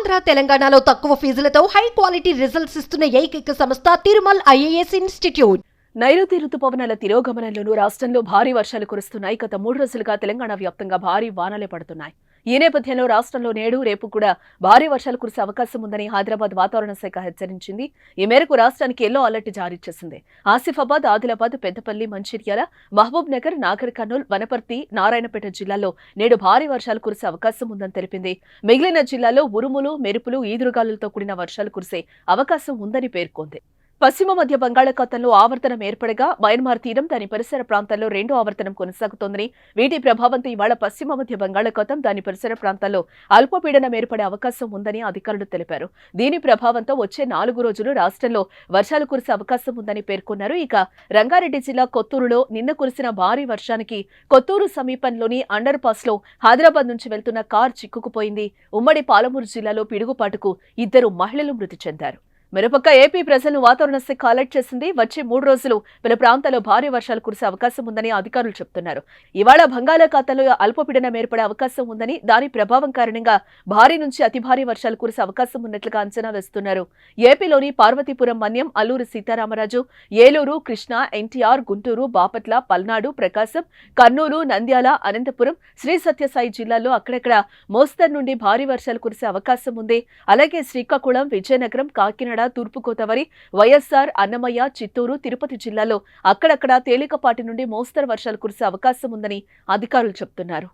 ఆంధ్ర తెలంగాణలో తక్కువ ఫీజులతో high quality results ఇస్తున్న ఏకైక సంస్థ తిరుమల్ ఐఏఎస్ ఇన్స్టిట్యూట్. నైరుతి రుతుపవనాల తిరోగమనంలోనూ రాష్ట్రంలో భారీ వర్షాలు కురుస్తున్నాయి. గత 3 రోజులుగా తెలంగాణ వ్యాప్తంగా భారీ వానలే పడుతున్నాయి. ఈ నేపథ్యంలో రాష్ట్రంలో నేడు రేపు కూడా భారీ వర్షాలు కురిసే అవకాశం ఉందని హైదరాబాద్ వాతావరణ శాఖ హెచ్చరించింది. ఈ మేరకు రాష్ట్రానికి ఎల్లో అలర్ట్ జారీ చేసింది. ఆసిఫాబాద్, ఆదిలాబాద్, పెద్దపల్లి, మంచిర్యాల, మహబూబ్ నగర్, నాగర్ కర్నూల్, వనపర్తి, నారాయణపేట జిల్లాల్లో నేడు భారీ వర్షాలు కురిసే అవకాశం ఉందని తెలిపింది. మిగిలిన జిల్లాల్లో ఉరుములు, మెరుపులు, ఈదురుగాలులతో కూడిన వర్షాలు కురిసే అవకాశం ఉందని పేర్కొంది. పశ్చిమ మధ్య బంగాళాఖాతంలో ఆవర్తనం ఏర్పడగా మయన్మార్ తీరం దాని పరిసర ప్రాంతాల్లో రెండో ఆవర్తనం కొనసాగుతోందని, వీటి ప్రభావంతో ఇవాళ పశ్చిమ మధ్య బంగాళాఖాతం దాని పరిసర ప్రాంతాల్లో అల్పపీడనం ఏర్పడే అవకాశం ఉందని అధికారులు తెలిపారు. దీని ప్రభావంతో వచ్చే 4 రోజులు రాష్ట్రంలో వర్షాలు కురిసే అవకాశం ఉందని పేర్కొన్నారు. ఇక రంగారెడ్డి జిల్లా కొత్తూరులో నిన్న కురిసిన భారీ వర్షానికి కొత్తూరు సమీపంలోని అండర్ పాస్ లో హైదరాబాద్ నుంచి వెళ్తున్న కార్ చిక్కుకుపోయింది. ఉమ్మడి పాలమూరు జిల్లాలో పిడుగుపాటుకు 2 మహిళలు మృతి చెందారు. మరోపక్క ఏపీ ప్రజలను వాతావరణ శాఖ అలర్ట్ చేసింది. వచ్చే 3 రోజులు పలు ప్రాంతాల్లో భారీ వర్షాలు కురిసే అవకాశం ఉందని అధికారులు చెబుతున్నారు. ఇవాళ బంగాళాఖాతంలో అల్పపీడనం ఏర్పడే అవకాశం ఉందని, దాని ప్రభావం కారణంగా భారీ నుంచి అతి భారీ వర్షాలు కురిసే అవకాశం ఉన్నట్లుగా అంచనా వేస్తున్నారు. ఏపీలోని పార్వతీపురం, మన్యం, అల్లూరు సీతారామరాజు, ఏలూరు, కృష్ణా, ఎన్టీఆర్, గుంటూరు, బాపట్ల, పల్నాడు, ప్రకాశం, కర్నూలు, నంద్యాల, అనంతపురం, శ్రీ సత్యసాయి జిల్లాల్లో అక్కడక్కడ మోస్తరు నుండి భారీ వర్షాలు కురిసే అవకాశం ఉంది. అలాగే శ్రీకాకుళం, విజయనగరం, కాకినాడ, తూర్పుగోదావరి, వైఎస్ఆర్, అన్నమయ్య, చిత్తూరు, తిరుపతి జిల్లాలో అక్కడక్కడ తేలికపాటి నుండి మోస్తరు వర్షాలు కురిసే అవకాశం ఉందని అధికారులు చెబుతున్నారు.